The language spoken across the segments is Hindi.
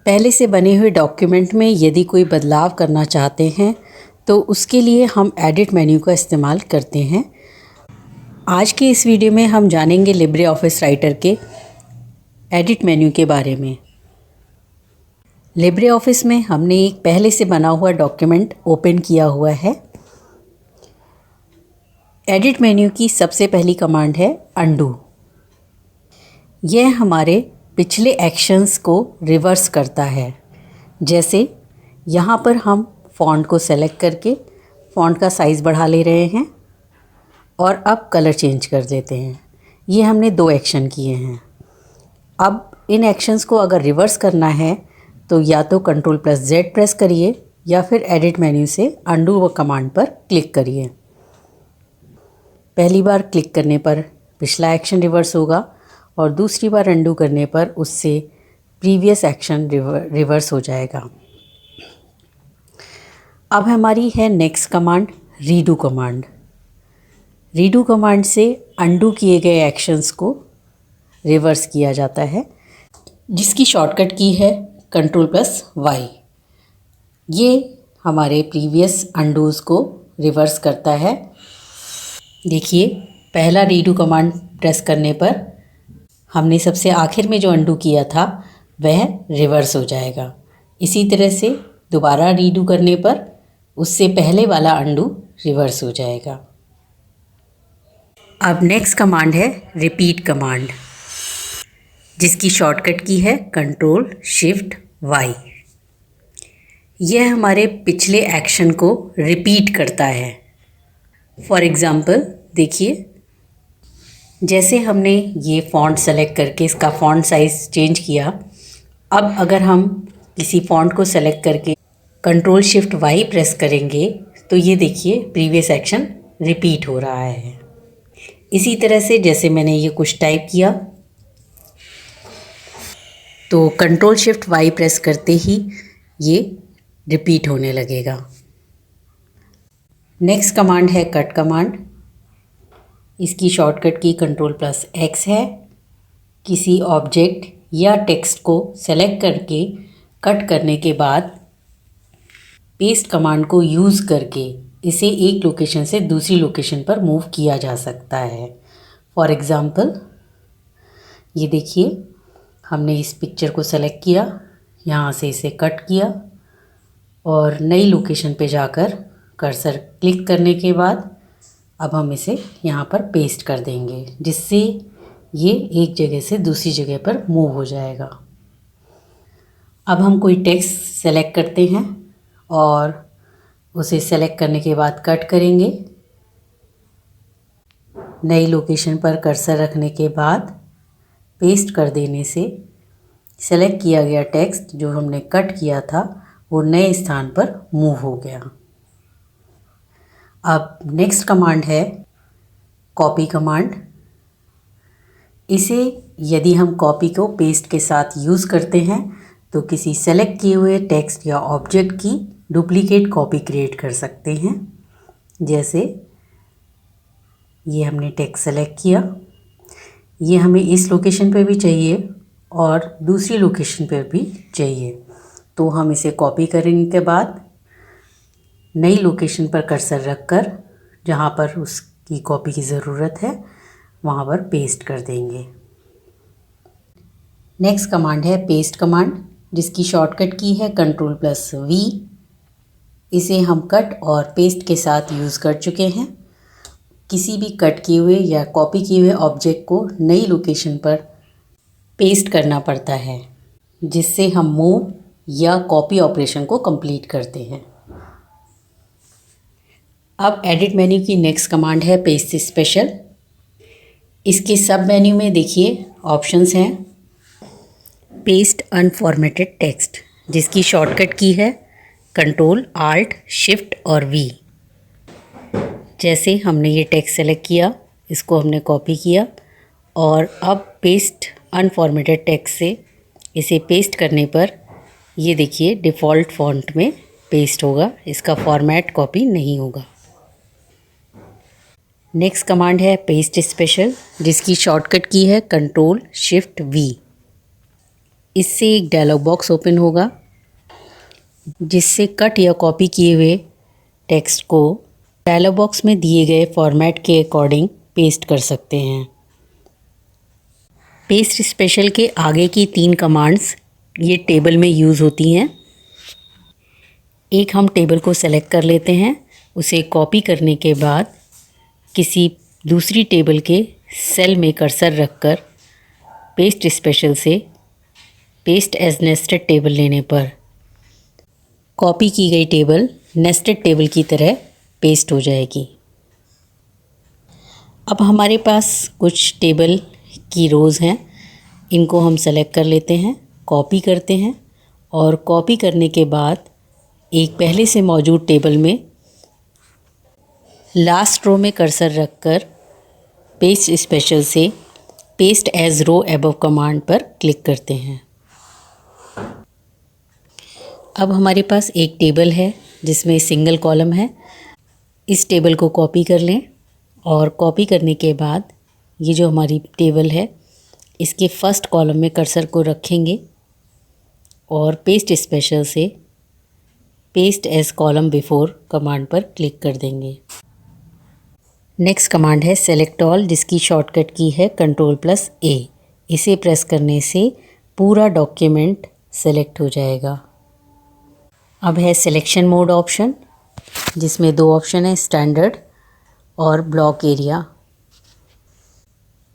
पहले से बने हुए डॉक्यूमेंट में यदि कोई बदलाव करना चाहते हैं तो उसके लिए हम एडिट मेन्यू का इस्तेमाल करते हैं। आज के इस वीडियो में हम जानेंगे लिब्रे ऑफिस राइटर के एडिट मेन्यू के बारे में। लिब्रे ऑफिस में हमने एक पहले से बना हुआ डॉक्यूमेंट ओपन किया हुआ है। एडिट मेन्यू की सबसे पहली कमांड है अंडू। यह हमारे पिछले एक्शंस को रिवर्स करता है। जैसे यहाँ पर हम फ़ॉन्ट को सेलेक्ट करके फ़ॉन्ट का साइज़ बढ़ा ले रहे हैं और अब कलर चेंज कर देते हैं। ये हमने 2 एक्शन किए हैं। अब इन एक्शंस को अगर रिवर्स करना है तो या तो Ctrl+Z प्रेस करिए या फिर एडिट मेन्यू से अंडू व कमांड पर क्लिक करिए। पहली बार क्लिक करने पर पिछला एक्शन रिवर्स होगा और दूसरी बार अंडू करने पर उससे प्रीवियस एक्शन रिवर्स हो जाएगा। अब हमारी है next command redo command. Redo command से अंडू किए गए एक्शंस को रिवर्स किया जाता है, जिसकी शॉर्टकट की है Ctrl+Y। ये हमारे प्रीवियस अंडूज़ को रिवर्स करता है। देखिए, पहला रीडू कमांड प्रेस करने पर हमने सबसे आखिर में जो अंडू किया था वह रिवर्स हो जाएगा। इसी तरह से दोबारा रीडू करने पर उससे पहले वाला अंडू रिवर्स हो जाएगा। अब नेक्स्ट कमांड है रिपीट कमांड, जिसकी शॉर्टकट की है Ctrl+Shift+Y। यह हमारे पिछले एक्शन को रिपीट करता है। फॉर एग्ज़ाम्पल देखिए, जैसे हमने ये फ़ॉन्ट सेलेक्ट करके इसका फ़ॉन्ट साइज़ चेंज किया, अब अगर हम किसी फ़ॉन्ट को सेलेक्ट करके Ctrl+Shift+Y प्रेस करेंगे तो ये देखिए प्रीवियस एक्शन रिपीट हो रहा है। इसी तरह से जैसे मैंने ये कुछ टाइप किया तो Ctrl+Shift+Y प्रेस करते ही ये रिपीट होने लगेगा। नेक्स्ट कमांड है कट कमांड। इसकी शॉर्टकट की Ctrl+X है। किसी ऑब्जेक्ट या टेक्स्ट को सेलेक्ट करके कट करने के बाद पेस्ट कमांड को यूज़ करके इसे एक लोकेशन से दूसरी लोकेशन पर मूव किया जा सकता है। फॉर एग्ज़ाम्पल ये देखिए, हमने इस पिक्चर को सेलेक्ट किया, यहाँ से इसे कट किया और नई लोकेशन पे जाकर कर्सर क्लिक करने के बाद अब हम इसे यहाँ पर पेस्ट कर देंगे, जिससे ये एक जगह से दूसरी जगह पर मूव हो जाएगा। अब हम कोई टेक्स्ट सेलेक्ट करते हैं और उसे सेलेक्ट करने के बाद कट करेंगे। नई लोकेशन पर कर्सर रखने के बाद पेस्ट कर देने से सेलेक्ट किया गया टेक्स्ट जो हमने कट किया था वो नए स्थान पर मूव हो गया। अब नेक्स्ट कमांड है कॉपी कमांड। इसे यदि हम कॉपी को पेस्ट के साथ यूज़ करते हैं तो किसी सेलेक्ट किए हुए टेक्स्ट या ऑब्जेक्ट की डुप्लीकेट कॉपी क्रिएट कर सकते हैं। जैसे ये हमने टेक्स्ट सेलेक्ट किया, ये हमें इस लोकेशन पर भी चाहिए और दूसरी लोकेशन पर भी चाहिए, तो हम इसे कॉपी करने के बाद नई लोकेशन पर कर्सर रखकर जहाँ पर उसकी कॉपी की ज़रूरत है वहाँ पर पेस्ट कर देंगे। नेक्स्ट कमांड है पेस्ट कमांड, जिसकी शॉर्टकट की है Ctrl+V। इसे हम कट और पेस्ट के साथ यूज़ कर चुके हैं। किसी भी कट किए हुए या कॉपी किए हुए ऑब्जेक्ट को नई लोकेशन पर पेस्ट करना पड़ता है, जिससे हम मूव या कॉपी ऑपरेशन को कंप्लीट करते हैं। अब एडिट मेन्यू की नेक्स्ट कमांड है पेस्ट स्पेशल। इसके सब मेन्यू में देखिए ऑप्शंस हैं पेस्ट अनफॉर्मेटेड टेक्स्ट, जिसकी शॉर्टकट की है Ctrl+Alt+Shift और V। जैसे हमने ये टेक्स्ट सेलेक्ट किया, इसको हमने कॉपी किया और अब पेस्ट अनफॉर्मेटेड टेक्स्ट से इसे पेस्ट करने पर ये देखिए डिफ़ॉल्ट फ़ॉन्ट में पेस्ट होगा, इसका फॉर्मेट कॉपी नहीं होगा। नेक्स्ट कमांड है पेस्ट स्पेशल, जिसकी शॉर्टकट की है Ctrl+Shift+V। इससे एक डायलॉग बॉक्स ओपन होगा जिससे कट या कॉपी किए हुए टेक्स्ट को डायलॉग बॉक्स में दिए गए फॉर्मेट के अकॉर्डिंग पेस्ट कर सकते हैं। पेस्ट स्पेशल के आगे की 3 कमांड्स ये टेबल में यूज़ होती हैं। एक हम टेबल को सेलेक्ट कर लेते हैं, उसे कॉपी करने के बाद किसी दूसरी टेबल के सेल में कर्सर रखकर पेस्ट स्पेशल से पेस्ट एज नेस्टेड टेबल लेने पर कॉपी की गई टेबल नेस्टेड टेबल की तरह पेस्ट हो जाएगी। अब हमारे पास कुछ टेबल की रोज़ हैं, इनको हम सेलेक्ट कर लेते हैं, कॉपी करते हैं और कॉपी करने के बाद एक पहले से मौजूद टेबल में लास्ट रो में कर्सर रखकर पेस्ट स्पेशल से पेस्ट एज रो अबव कमांड पर क्लिक करते हैं। अब हमारे पास एक टेबल है जिसमें सिंगल कॉलम है। इस टेबल को कॉपी कर लें और कॉपी करने के बाद ये जो हमारी टेबल है इसके फर्स्ट कॉलम में कर्सर को रखेंगे और पेस्ट स्पेशल से paste as column before command पर क्लिक कर देंगे। नेक्स्ट कमांड है सेलेक्ट ऑल, जिसकी शॉर्टकट की है Ctrl+A। इसे प्रेस करने से पूरा डॉक्यूमेंट सेलेक्ट हो जाएगा। अब है सिलेक्शन मोड ऑप्शन, जिसमें 2 ऑप्शन है, स्टैंडर्ड और ब्लॉक एरिया।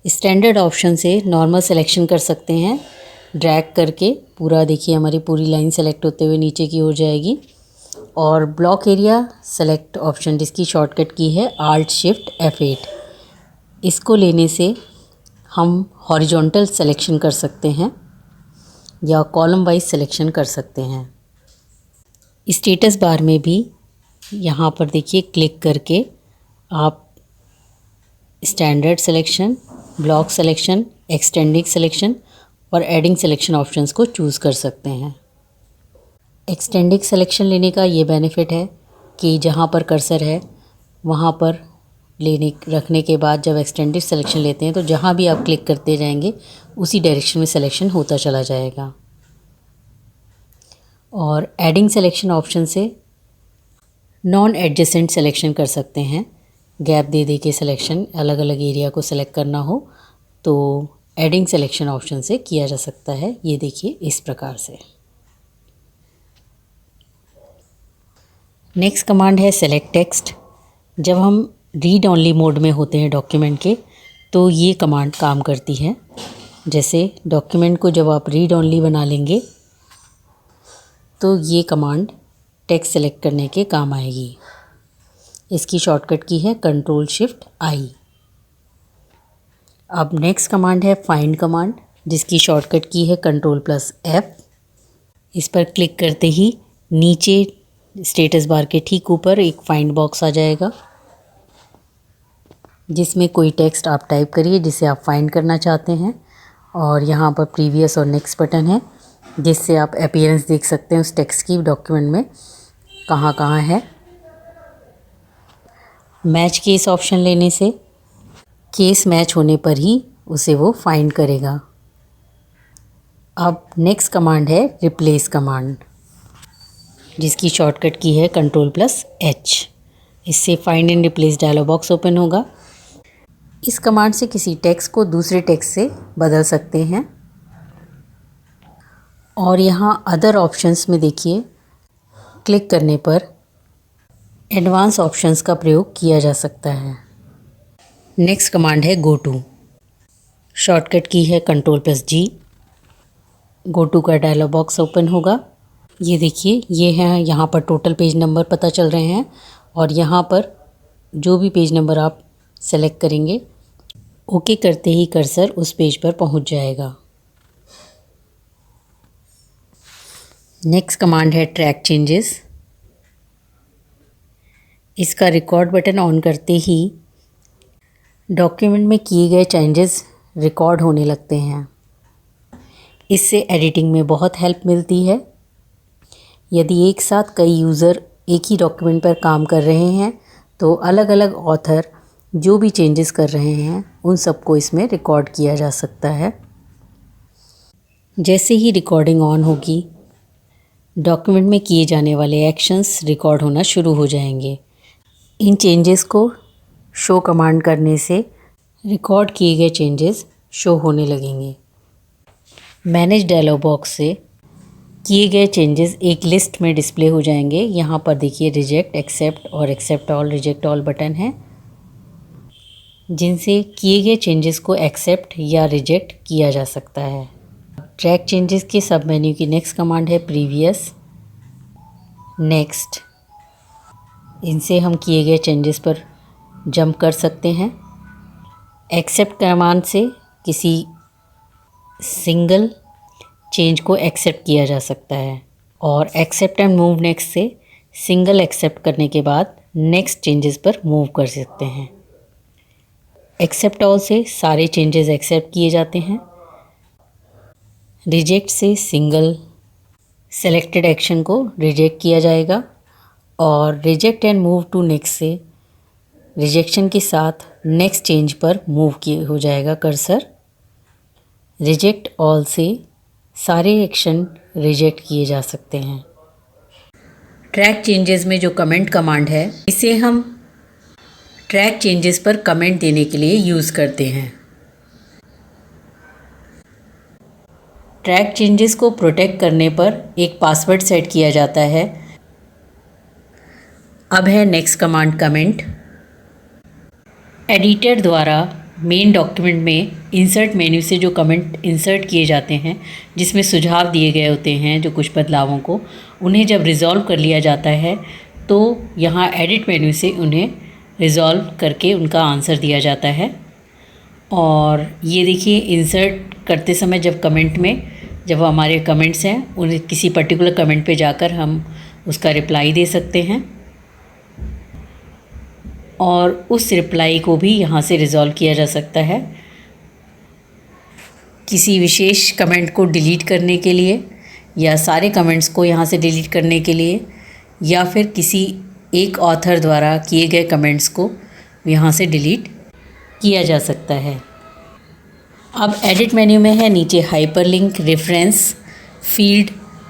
स्टैंडर्ड ऑप्शन से नॉर्मल सिलेक्शन कर सकते हैं, ड्रैग करके पूरा देखिए हमारी पूरी लाइन सेलेक्ट होते हुए नीचे की ओर जाएगी। और ब्लॉक एरिया सेलेक्ट ऑप्शन, जिसकी शॉर्टकट की है Alt+Shift+F8। इसको लेने से हम हॉरिजॉन्टल सिलेक्शन कर सकते हैं या कॉलम वाइज सिलेक्शन कर सकते हैं। स्टेटस बार में भी यहाँ पर देखिए क्लिक करके आप standard selection, block selection, extending selection और एडिंग सिलेक्शन ऑप्शंस को चूज़ कर सकते हैं। एक्सटेंडिंग सिलेक्शन लेने का ये बेनिफिट है कि जहाँ पर कर्सर है वहाँ पर रखने के बाद जब एक्सटेंडेड सिलेक्शन लेते हैं तो जहाँ भी आप क्लिक करते जाएंगे उसी डायरेक्शन में सिलेक्शन होता चला जाएगा। और एडिंग सिलेक्शन ऑप्शन से नॉन एडजेसेंट सिलेक्शन कर सकते हैं। गैप दे दे के सिलेक्शन अलग अलग एरिया को सिलेक्ट करना हो तो एडिंग सिलेक्शन ऑप्शन से किया जा सकता है। ये देखिए इस प्रकार से। नेक्स्ट कमांड है सेलेक्ट टेक्स्ट। जब हम रीड ओनली मोड में होते हैं डॉक्यूमेंट के तो ये कमांड काम करती है। जैसे डॉक्यूमेंट को जब आप रीड ओनली बना लेंगे तो ये कमांड टेक्स्ट सेलेक्ट करने के काम आएगी। इसकी शॉर्टकट की है Ctrl+Shift+I। अब नेक्स्ट कमांड है फाइंड कमांड, जिसकी शॉर्टकट की है Ctrl+F। इस पर क्लिक करते ही नीचे स्टेटस बार के ठीक ऊपर एक फाइंड बॉक्स आ जाएगा, जिसमें कोई टेक्स्ट आप टाइप करिए जिसे आप फाइंड करना चाहते हैं। और यहाँ पर प्रीवियस और नेक्स्ट बटन है, जिससे आप अपीयरेंस देख सकते हैं उस टेक्स्ट की डॉक्यूमेंट में कहाँ कहाँ है। मैच केस ऑप्शन लेने से केस मैच होने पर ही उसे वो फाइंड करेगा। अब नेक्स्ट कमांड है रिप्लेस कमांड, जिसकी शॉर्टकट की है Ctrl+H। इससे find and replace dialog box open होगा। इस कमांड से किसी टेक्स्ट को दूसरे टेक्स्ट से बदल सकते हैं। और यहाँ अदर ऑप्शंस में देखिए क्लिक करने पर एडवांस ऑप्शंस का प्रयोग किया जा सकता है। नेक्स्ट कमांड है गो टू, शॉर्टकट की है Ctrl+G। गो टू का डायलॉग बॉक्स ओपन होगा। ये देखिए ये है, यहाँ पर टोटल पेज नंबर पता चल रहे हैं और यहाँ पर जो भी पेज नंबर आप सेलेक्ट करेंगे ओके करते ही कर्सर उस पेज पर पहुँच जाएगा। नेक्स्ट कमांड है ट्रैक चेंजेस। इसका रिकॉर्ड बटन ऑन करते ही डॉक्यूमेंट में किए गए चेंजेस रिकॉर्ड होने लगते हैं। इससे एडिटिंग में बहुत हेल्प मिलती है। यदि एक साथ कई यूज़र एक ही डॉक्यूमेंट पर काम कर रहे हैं तो अलग अलग ऑथर जो भी चेंजेस कर रहे हैं उन सबको इसमें रिकॉर्ड किया जा सकता है। जैसे ही रिकॉर्डिंग ऑन होगी, डॉक्यूमेंट में किए जाने वाले एक्शंस रिकॉर्ड होना शुरू हो जाएंगे। इन चेंजेस को शो कमांड करने से रिकॉर्ड किए गए चेंजेस शो होने लगेंगे। मैनेज डायलॉग बॉक्स से किए गए चेंजेस एक लिस्ट में डिस्प्ले हो जाएंगे। यहाँ पर देखिए रिजेक्ट, एक्सेप्ट और accept all, reject all button हैं, जिनसे किए गए चेंजेस को एक्सेप्ट या रिजेक्ट किया जा सकता है। ट्रैक चेंजेस के सब मेन्यू की नेक्स्ट कमांड है प्रीवियस, नेक्स्ट। इनसे हम किए गए चेंजेस पर जंप कर सकते हैं। एक्सेप्ट कमांड से किसी सिंगल चेंज को एक्सेप्ट किया जा सकता है, और एक्सेप्ट एंड मूव नेक्स्ट से सिंगल एक्सेप्ट करने के बाद नेक्स्ट चेंजेस पर मूव कर सकते हैं। एक्सेप्ट ऑल से सारे चेंजेस एक्सेप्ट किए जाते हैं। रिजेक्ट से सिंगल सेलेक्टेड एक्शन को रिजेक्ट किया जाएगा, और reject and move to next से रिजेक्शन के साथ नेक्स्ट चेंज पर मूव किए हो जाएगा कर्सर। रिजेक्ट ऑल से सारे एक्शन रिजेक्ट किए जा सकते हैं। ट्रैक चेंजेस में जो कमेंट कमांड है, इसे हम ट्रैक चेंजेस पर कमेंट देने के लिए यूज़ करते हैं। ट्रैक चेंजेस को प्रोटेक्ट करने पर एक पासवर्ड सेट किया जाता है। अब है नेक्स्ट कमांड कमेंट। एडिटर द्वारा मेन डॉक्यूमेंट में इंसर्ट मेन्यू से जो कमेंट इंसर्ट किए जाते हैं, जिसमें सुझाव दिए गए होते हैं जो कुछ बदलावों को, उन्हें जब रिज़ॉल्व कर लिया जाता है तो यहाँ एडिट मेन्यू से उन्हें रिज़ॉल्व करके उनका आंसर दिया जाता है। और ये देखिए इंसर्ट करते समय जब हमारे कमेंट्स हैं, उन्हें किसी पर्टिकुलर कमेंट पे जाकर हम उसका रिप्लाई दे सकते हैं, और उस रिप्लाई को भी यहाँ से रिज़ॉल्व किया जा सकता है। किसी विशेष कमेंट को डिलीट करने के लिए, या सारे कमेंट्स को यहाँ से डिलीट करने के लिए, या फिर किसी एक ऑथर द्वारा किए गए कमेंट्स को यहाँ से डिलीट किया जा सकता है। अब एडिट मेन्यू में है नीचे hyperlink, reference, field,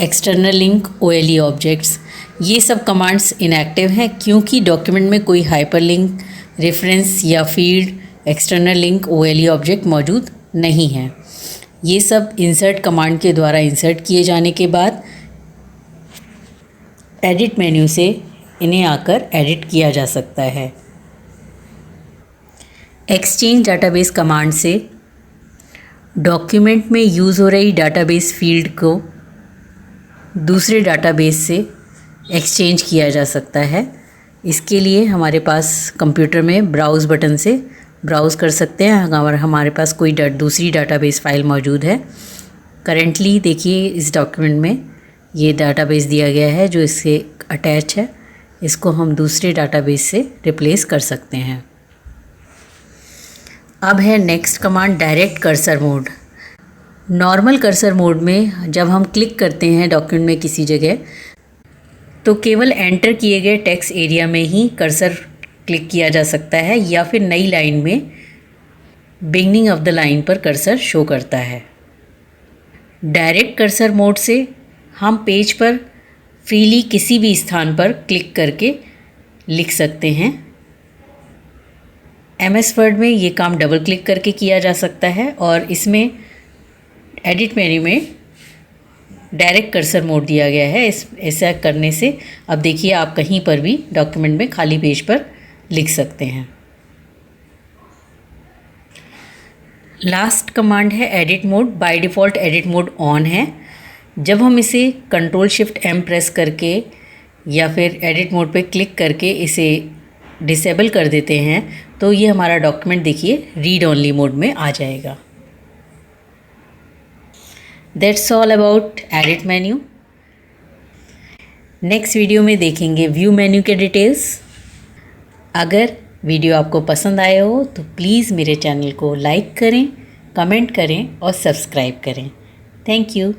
external link, OLE objects. ये सब कमांड्स इनएक्टिव हैं क्योंकि डॉक्यूमेंट में कोई हाइपरलिंक, रेफरेंस या field, external link, OLE object मौजूद नहीं है। ये सब इंसर्ट कमांड के द्वारा इंसर्ट किए जाने के बाद एडिट मेन्यू से इन्हें आकर एडिट किया जा सकता है। एक्सचेंज डाटाबेस कमांड से डॉक्यूमेंट में यूज़ हो रही डाटाबेस फील्ड को दूसरे डाटाबेस से एक्सचेंज किया जा सकता है। इसके लिए हमारे पास कंप्यूटर में ब्राउज़ बटन से ब्राउज़ कर सकते हैं अगर हमारे पास कोई दूसरी डाटाबेस फ़ाइल मौजूद है। करेंटली देखिए इस डॉक्यूमेंट में ये डाटाबेस दिया गया है जो इससे अटैच है, इसको हम दूसरे डाटाबेस से रिप्लेस कर सकते हैं। अब है next command direct cursor mode. Normal cursor mode में जब हम क्लिक करते हैं डॉक्यूमेंट में किसी जगह, तो केवल एंटर किए गए टेक्स्ट एरिया में ही कर्सर क्लिक किया जा सकता है, या फिर नई लाइन में बिगनिंग ऑफ द लाइन पर कर्सर शो करता है। डायरेक्ट कर्सर मोड से हम पेज पर फ्रीली किसी भी स्थान पर क्लिक करके लिख सकते हैं। MS वर्ड में ये काम डबल क्लिक करके किया जा सकता है, और इसमें एडिट मेन्यू में डायरेक्ट कर्सर मोड दिया गया है। ऐसा करने से अब देखिए आप कहीं पर भी डॉक्यूमेंट में खाली पेज पर लिख सकते हैं। लास्ट कमांड है edit mode. By default edit mode on है। जब हम इसे Ctrl+Shift+M प्रेस करके या फिर एडिट मोड पे क्लिक करके इसे डिसेबल कर देते हैं तो ये हमारा डॉक्यूमेंट देखिए रीड ओनली मोड में आ जाएगा। That's all about edit menu. Next video में देखेंगे व्यू मेन्यू के डिटेल्स। अगर वीडियो आपको पसंद आया हो तो प्लीज़ मेरे चैनल को लाइक करें, कमेंट करें और सब्सक्राइब करें। Thank you.